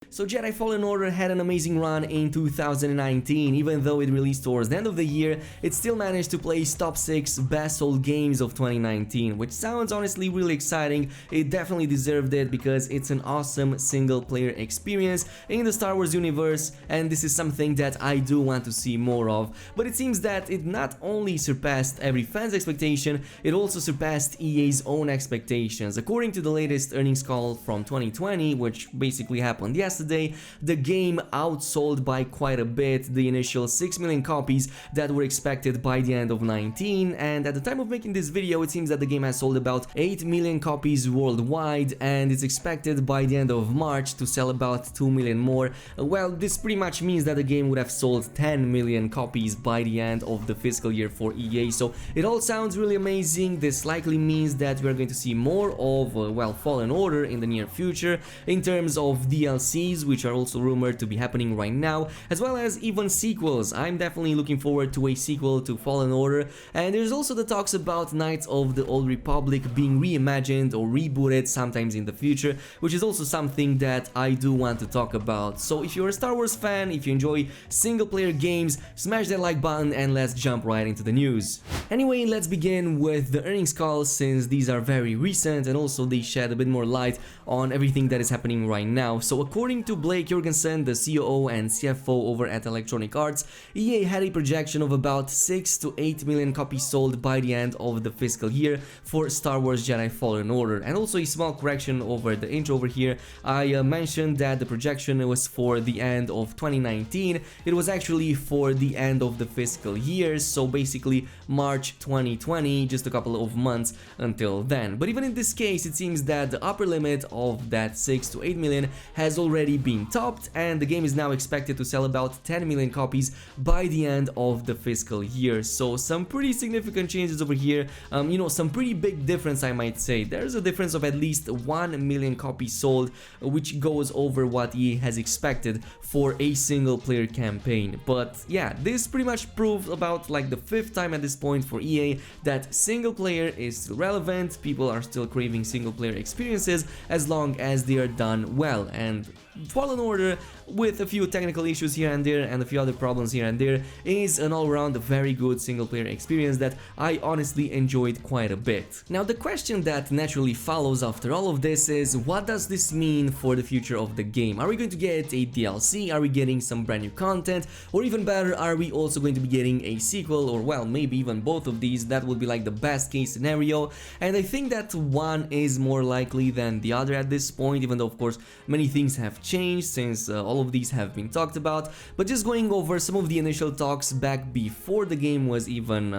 So Jedi Fallen Order had an amazing run in 2019, even though it released towards the end of the year, it still managed to place top 6 best sold games of 2019, which sounds honestly really exciting. It definitely deserved it because it's an awesome single player experience in the Star Wars universe, and this is something that I do want to see more of. But it seems that it not only surpassed every fan's expectation, it also surpassed EA's own expectations. According to the latest earnings call from 2020, which basically happened yesterday, the game outsold by quite a bit the initial 6 million copies that were expected by the end of 19, and at the time of making this video it seems that the game has sold about 8 million copies worldwide, and it's expected by the end of March to sell about 2 million more. Well, this pretty much means that the game would have sold 10 million copies by the end of the fiscal year for EA, so it all sounds really amazing. This likely means that we're going to see more of, well, Fallen Order in the near future in terms of DLCs, which are also rumored to be happening right now, as well as even sequels. I'm definitely looking forward to a sequel to Fallen Order, and there's also the talks about Knights of the Old Republic being reimagined or rebooted sometimes in the future, which is also something that I do want to talk about. So if you're a Star Wars fan, if you enjoy single player games, smash that like button and let's jump right into the news. Anyway, let's begin with the earnings calls, since these are very recent and also they shed a bit more light on everything that is happening right now. So according to Blake Jorgensen, the COO and CFO over at Electronic Arts, EA had a projection of about 6 to 8 million copies sold by the end of the fiscal year for Star Wars Jedi Fallen Order. And also a small correction over the intro over here, I mentioned that the projection was for the end of 2019, it was actually for the end of the fiscal year, so basically March 2020, just a couple of months until then. But even in this case, it seems that the upper limit of that 6 to 8 million has already been topped, and the game is now expected to sell about 10 million copies by the end of the fiscal year. So some pretty significant changes over here, some pretty big difference, I might say. There's a difference of at least 1 million copies sold, which goes over what EA has expected for a single player campaign. But yeah, this pretty much proves about like the 5th time at this point for EA that single player is still relevant. People are still craving single player experiences as long as they are done well, and Fallen Order, with a few technical issues here and there and a few other problems here and there, is an all-around very good single-player experience that I honestly enjoyed quite a bit. Now, the question that naturally follows after all of this is, what does this mean for the future of the game? Are we going to get a DLC? Are we getting some brand new content? Or even better, are we also going to be getting a sequel? Or well, maybe even both of these. That would be like the best case scenario, and I think that one is more likely than the other at this point, even though of course many things have changed since all of these have been talked about. But just going over some of the initial talks back before the game was even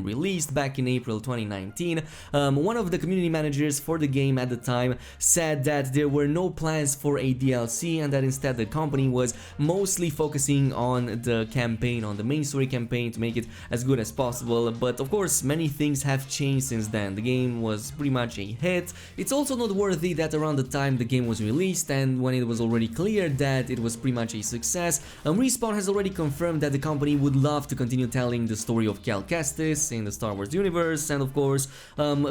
released back in April 2019, one of the community managers for the game at the time said that there were no plans for a DLC, and that instead the company was mostly focusing on the campaign, on the main story campaign, to make it as good as possible. But of course many things have changed since then. The game was pretty much a hit. It's also noteworthy that around the time the game was released, and when it was already clear that it was pretty much a success, Respawn has already confirmed that the company would love to continue telling the story of Cal Kestis in the Star Wars universe, and of course,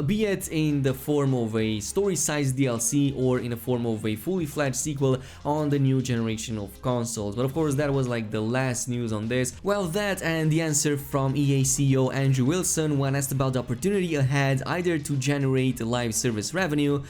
be it in the form of a story-sized DLC or in the form of a fully fledged sequel on the new generation of consoles. But of course, that was like the last news on this. Well, that and the answer from EA CEO Andrew Wilson when asked about the opportunity ahead, either to generate live service revenue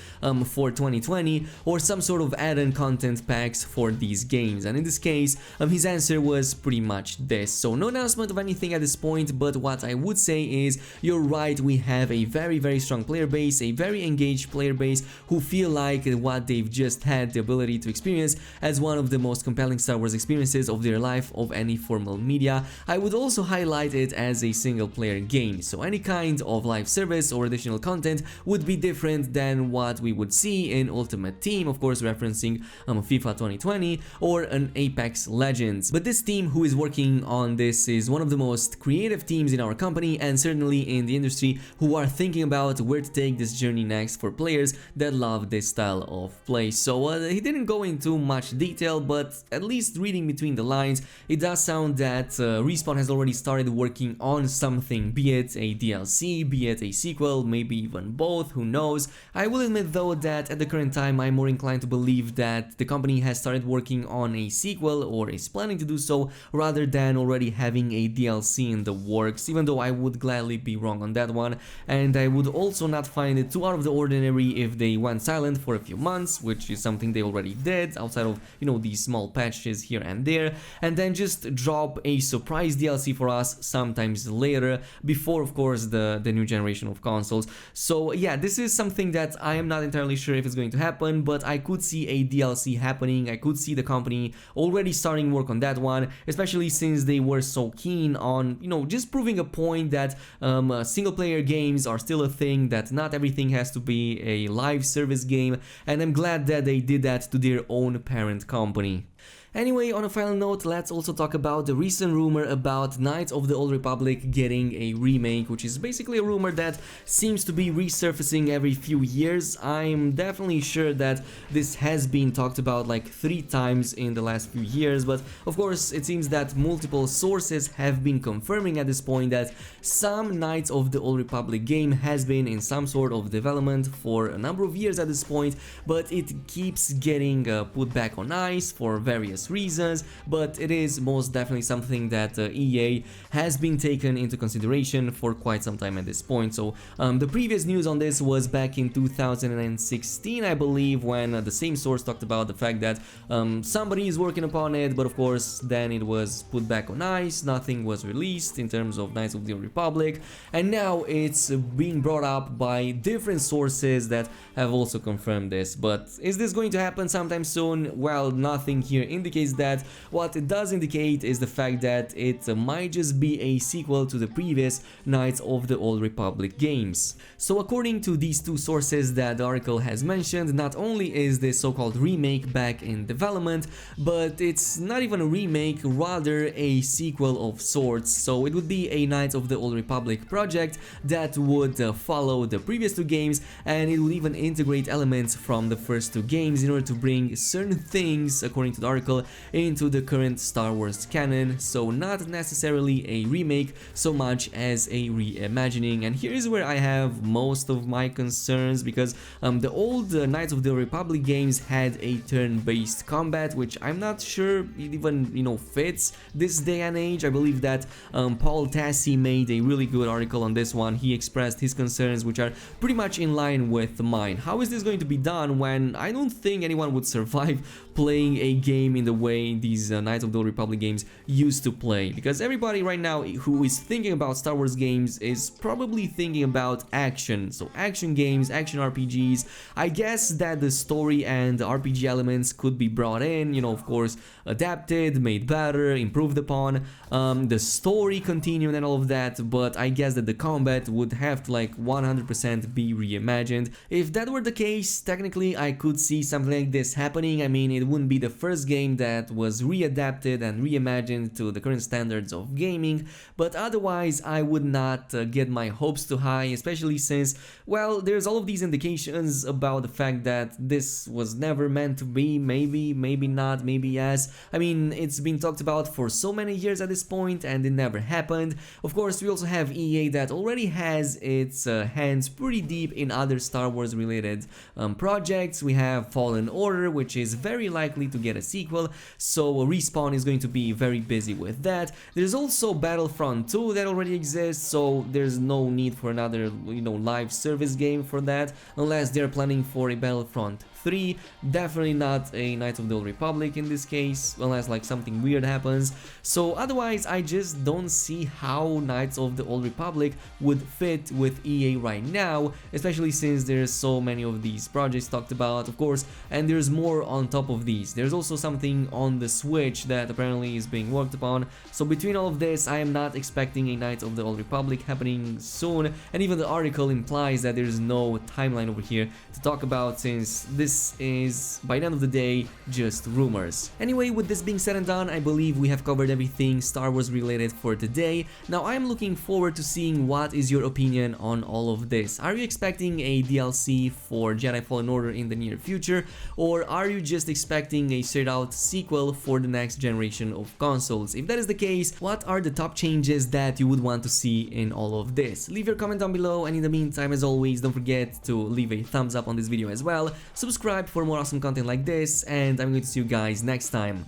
for 2020 or some sort of add-on content packs for these games. And in this case, his answer was pretty much this. So no announcement of anything at this point, but what I would say is, you're right, we have a very strong player base, a very engaged player base who feel like what they've just had the ability to experience as one of the most compelling Star Wars experiences of their life of any formal media. I would also highlight it as a single player game, so any kind of live service or additional content would be different than what we would see in Ultimate Team, of course referencing FIFA 2020 or an Apex Legends. But this team who is working on this is one of the most creative teams in our company, and certainly in the industry, who are thinking about where to take this journey next for players that love this style of play. So he didn't go into much detail, but at least reading between the lines, it does sound that Respawn has already started working on something, be it a DLC, be it a sequel, maybe even both, who knows. I will admit though that at the current time I'm more inclined to believe that the company has started working on a sequel or is planning to do so rather than already having a DLC in the works, even though I would gladly be wrong on that one, and I would also not find it too out of the ordinary if they went silent for a few months, which is something they already did outside of, you know, these small patches here and there, and then just drop a surprise DLC for us sometimes later, before of course the new generation of consoles. So yeah, this is something that I am not entirely sure if it's going to happen, but I could see a DLC happening. I could see the company already starting work on that one, especially since they were so keen on, you know, just proving a point that single player games are still a thing, that not everything has to be a live service game, and I'm glad that they did that to their own parent company. Anyway, on a final note, let's also talk about the recent rumor about Knights of the Old Republic getting a remake, which is basically a rumor that seems to be resurfacing every few years. I'm definitely sure that this has been talked about like 3 times in the last few years, but of course it seems that multiple sources have been confirming at this point that some Knights of the Old Republic game has been in some sort of development for a number of years at this point, but it keeps getting put back on ice for various reasons, but it is most definitely something that EA has been taken into consideration for quite some time at this point. So the previous news on this was back in 2016, I believe, when the same source talked about the fact that somebody is working upon it, but of course then it was put back on ice, nothing was released in terms of Knights of the Old Republic, and now it's being brought up by different sources that have also confirmed this. But is this going to happen sometime soon? Well, nothing here indicates that. What it does indicate is the fact that it might just be a sequel to the previous Knights of the Old Republic games. So according to these 2 sources that the article has mentioned, not only is this so-called remake back in development, but it's not even a remake, rather a sequel of sorts. So it would be a Knights of the Old Republic project that would follow the previous 2 games, and it would even integrate elements from the first 2 games in order to bring certain things, according to the article, into the current Star Wars canon. So not necessarily a remake so much as a reimagining, and here is where I have most of my concerns, because the old Knights of the Republic games had a turn-based combat, which I'm not sure it even, you know, fits this day and age. I believe that Paul Tassi made a really good article on this one. He expressed his concerns, which are pretty much in line with mine. How is this going to be done when I don't think anyone would survive playing a game in the way these Knights of the Old Republic games used to play? Because everybody right now who is thinking about Star Wars games is probably thinking about action. So action games, action RPGs. I guess that the story and the RPG elements could be brought in, you know, of course, adapted, made better, improved upon, the story continued and all of that, but I guess that the combat would have to like 100% be reimagined. If that were the case, technically I could see something like this happening. I mean, it wouldn't be the first game that was readapted and reimagined to the current standards of gaming, but otherwise I would not get my hopes too high, especially since, well, there's all of these indications about the fact that this was never meant to be. Maybe, maybe not, maybe yes. I mean, it's been talked about for so many years at this point and it never happened. Of course, we also have EA that already has its hands pretty deep in other Star Wars related projects. We have Fallen Order, which is very likely to get a sequel, so Respawn is going to be very busy with that. There's also Battlefront 2 that already exists, so there's no need for another, you know, live service game for that, unless they're planning for a Battlefront 3, definitely not a Knights of the Old Republic in this case, unless like something weird happens. So otherwise I just don't see how Knights of the Old Republic would fit with EA right now, especially since there's so many of these projects talked about, of course, and there's more on top of these. There's also something on the Switch that apparently is being worked upon, so between all of this I am not expecting a Knights of the Old Republic happening soon, and even the article implies that there's no timeline over here to talk about, since this is, by the end of the day, just rumors. Anyway, with this being said and done, I believe we have covered everything Star Wars related for today. Now I am looking forward to seeing what is your opinion on all of this. Are you expecting a DLC for Jedi Fallen Order in the near future, or are you just expecting a straight out sequel for the next generation of consoles? If that is the case, what are the top changes that you would want to see in all of this? Leave your comment down below, and in the meantime, as always, don't forget to leave a thumbs up on this video as well, subscribe subscribe for more awesome content like this, and I'm going to see you guys next time.